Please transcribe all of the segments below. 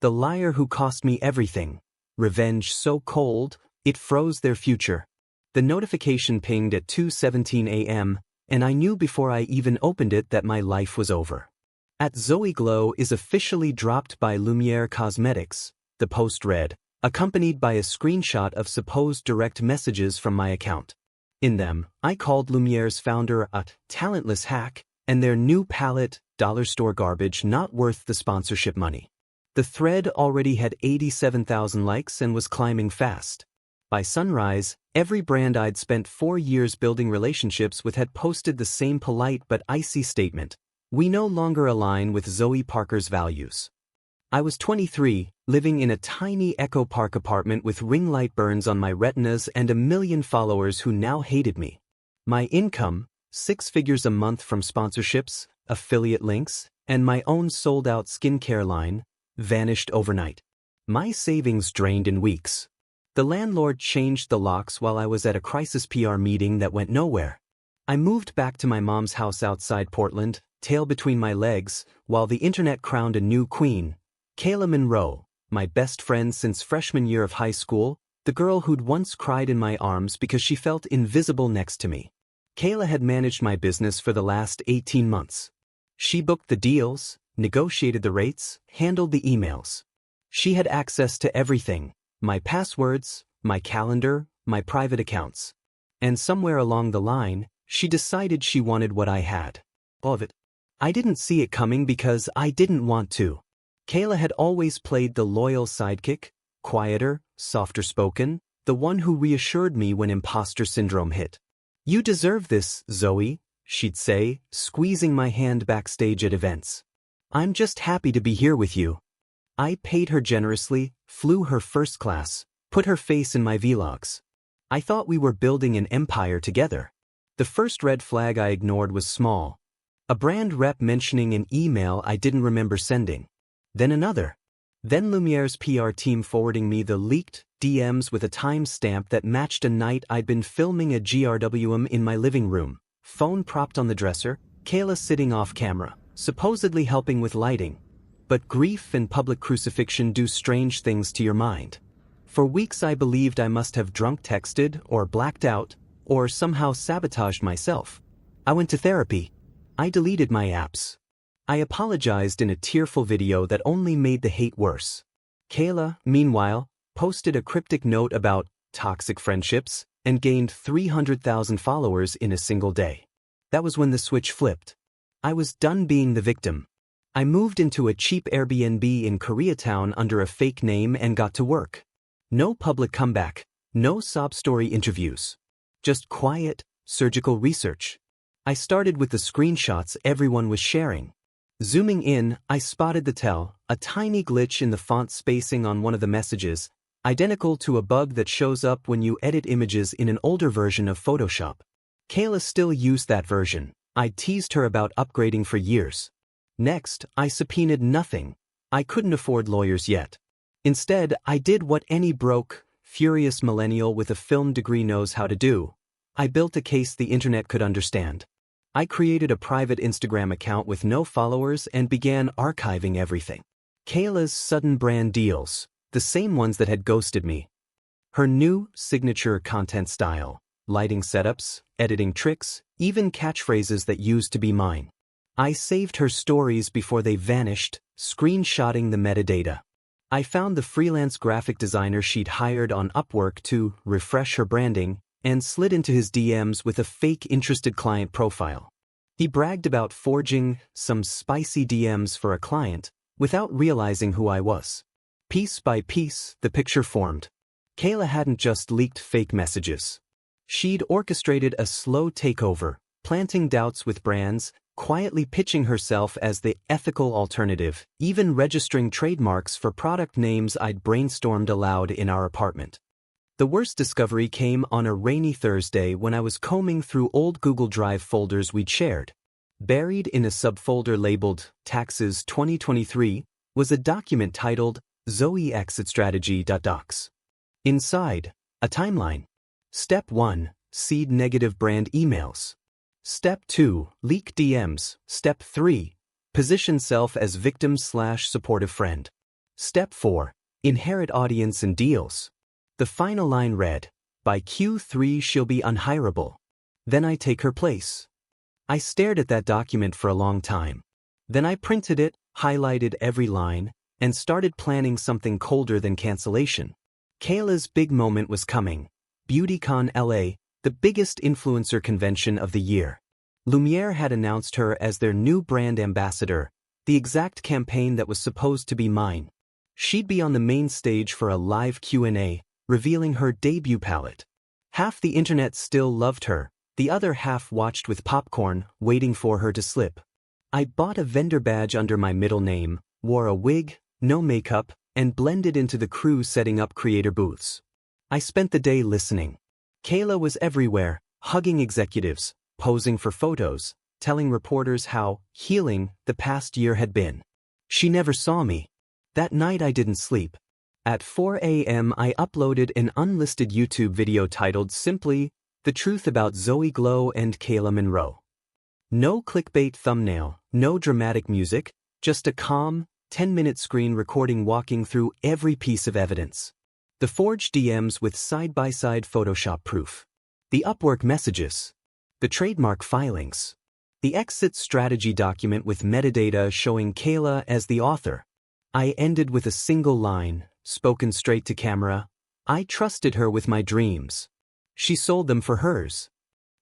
The liar who cost me everything. Revenge so cold, it froze their future. The notification pinged at 2:17 a.m., and I knew before I even opened it that my life was over. At Zoe Glow is officially dropped by Lumiere Cosmetics, the post read, accompanied by a screenshot of supposed direct messages from my account. In them, I called Lumiere's founder a talentless hack, and their new palette, dollar store garbage not worth the sponsorship money. The thread already had 87,000 likes and was climbing fast. By sunrise, every brand I'd spent 4 years building relationships with had posted the same polite but icy statement: "We no longer align with Zoe Parker's values." I was 23, living in a tiny Echo Park apartment with ring light burns on my retinas and a million followers who now hated me. My income, 6 figures a month from sponsorships, affiliate links, and my own sold-out skincare line, vanished overnight. My savings drained in weeks. The landlord changed the locks while I was at a crisis PR meeting that went nowhere. I moved back to my mom's house outside Portland, tail between my legs, while the internet crowned a new queen. Kayla Monroe, my best friend since freshman year of high school, the girl who'd once cried in my arms because she felt invisible next to me. Kayla had managed my business for the last 18 months. She booked the deals, negotiated the rates, handled the emails. She had access to everything: my passwords, my calendar, my private accounts. And somewhere along the line, she decided she wanted what I had. All of it. I didn't see it coming because I didn't want to. Kayla had always played the loyal sidekick, quieter, softer-spoken, the one who reassured me when imposter syndrome hit. "You deserve this, Zoe," she'd say, squeezing my hand backstage at events. "I'm just happy to be here with you." I paid her generously, flew her first class, put her face in my vlogs. I thought we were building an empire together. The first red flag I ignored was small. A brand rep mentioning an email I didn't remember sending. Then another. Then Lumiere's PR team forwarding me the leaked DMs with a timestamp that matched a night I'd been filming a GRWM in my living room, phone propped on the dresser, Kayla sitting off camera, supposedly helping with lighting. But grief and public crucifixion do strange things to your mind. For weeks I believed I must have drunk texted or blacked out or somehow sabotaged myself. I went to therapy. I deleted my apps. I apologized in a tearful video that only made the hate worse. Kayla, meanwhile, posted a cryptic note about toxic friendships and gained 300,000 followers in a single day. That was when the switch flipped. I was done being the victim. I moved into a cheap Airbnb in Koreatown under a fake name and got to work. No public comeback, no sob story interviews. Just quiet, surgical research. I started with the screenshots everyone was sharing. Zooming in, I spotted the tell, a tiny glitch in the font spacing on one of the messages, identical to a bug that shows up when you edit images in an older version of Photoshop. Kayla still used that version. I'd teased her about upgrading for years. Next, I subpoenaed nothing. I couldn't afford lawyers yet. Instead, I did what any broke, furious millennial with a film degree knows how to do. I built a case the internet could understand. I created a private Instagram account with no followers and began archiving everything. Kayla's sudden brand deals, the same ones that had ghosted me. Her new signature content style, lighting setups, editing tricks, even catchphrases that used to be mine. I saved her stories before they vanished, screenshotting the metadata. I found the freelance graphic designer she'd hired on Upwork to refresh her branding and slid into his DMs with a fake interested client profile. He bragged about forging some spicy DMs for a client without realizing who I was. Piece by piece, the picture formed. Kayla hadn't just leaked fake messages. She'd orchestrated a slow takeover, planting doubts with brands, quietly pitching herself as the ethical alternative, even registering trademarks for product names I'd brainstormed aloud in our apartment. The worst discovery came on a rainy Thursday when I was combing through old Google Drive folders we'd shared. Buried in a subfolder labeled Taxes 2023 was a document titled Zoe Exit Strategy.docs. Inside, a timeline. Step 1, seed negative brand emails. Step 2, leak DMs. Step 3, position self as victim/supportive friend. Step 4. Inherit audience and deals. The final line read, "By Q3 she'll be unhireable. Then I take her place." I stared at that document for a long time. Then I printed it, highlighted every line, and started planning something colder than cancellation. Kayla's big moment was coming. BeautyCon LA, the biggest influencer convention of the year. Lumiere had announced her as their new brand ambassador, the exact campaign that was supposed to be mine. She'd be on the main stage for a live Q&A, revealing her debut palette. Half the internet still loved her, the other half watched with popcorn, waiting for her to slip. I bought a vendor badge under my middle name, wore a wig, no makeup, and blended into the crew setting up creator booths. I spent the day listening. Kayla was everywhere, hugging executives, posing for photos, telling reporters how healing the past year had been. She never saw me. That night I didn't sleep. At 4 a.m. I uploaded an unlisted YouTube video titled simply, "The Truth About Zoe Glow and Kayla Monroe." No clickbait thumbnail, no dramatic music, just a calm, 10-minute screen recording walking through every piece of evidence. The forged DMs with side-by-side Photoshop proof. The Upwork messages. The trademark filings. The exit strategy document with metadata showing Kayla as the author. I ended with a single line, spoken straight to camera. I trusted her with my dreams. She sold them for hers.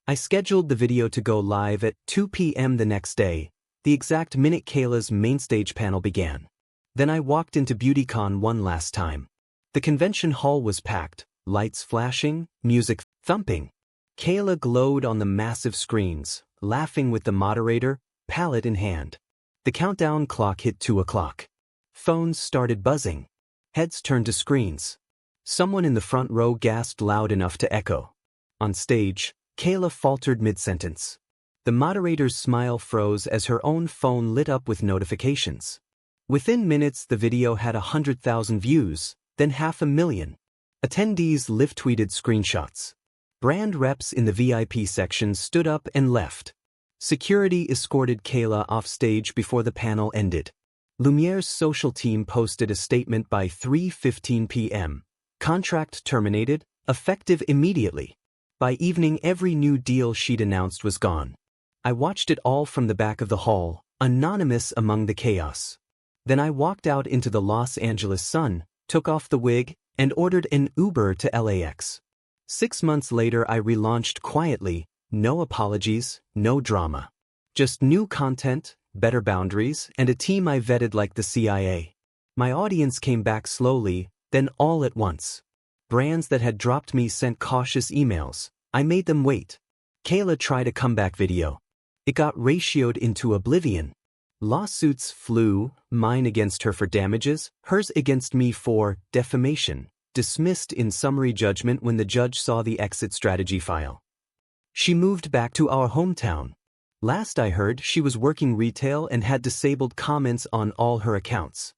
I scheduled the video to go live at 2 p.m. the next day, the exact minute Kayla's mainstage panel began. Then I walked into BeautyCon one last time. The convention hall was packed, lights flashing, music thumping. Kayla glowed on the massive screens, laughing with the moderator, palette in hand. The countdown clock hit 2 o'clock. Phones started buzzing. Heads turned to screens. Someone in the front row gasped loud enough to echo. On stage, Kayla faltered mid-sentence. The moderator's smile froze as her own phone lit up with notifications. Within minutes, the video had 100,000 views, then 500,000. Attendees live-tweeted screenshots. Brand reps in the VIP section stood up and left. Security escorted Kayla off stage before the panel ended. Lumiere's social team posted a statement by 3:15 p.m. Contract terminated, effective immediately. By evening, every new deal she'd announced was gone. I watched it all from the back of the hall, anonymous among the chaos. Then I walked out into the Los Angeles sun, took off the wig, and ordered an Uber to LAX. 6 months later I relaunched quietly, no apologies, no drama. Just new content, better boundaries, and a team I vetted like the CIA. My audience came back slowly, then all at once. Brands that had dropped me sent cautious emails. I made them wait. Kayla tried a comeback video. It got ratioed into oblivion. Lawsuits flew, mine against her for damages, hers against me for defamation, dismissed in summary judgment when the judge saw the exit strategy file. She moved back to our hometown. Last I heard, she was working retail and had disabled comments on all her accounts.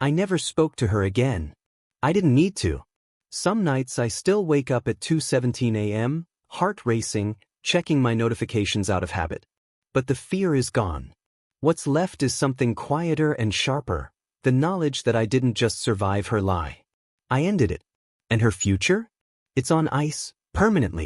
I never spoke to her again. I didn't need to. Some nights I still wake up at 2:17 a.m., heart racing, checking my notifications out of habit. But the fear is gone. What's left is something quieter and sharper, the knowledge that I didn't just survive her lie. I ended it. And her future? It's on ice, permanently.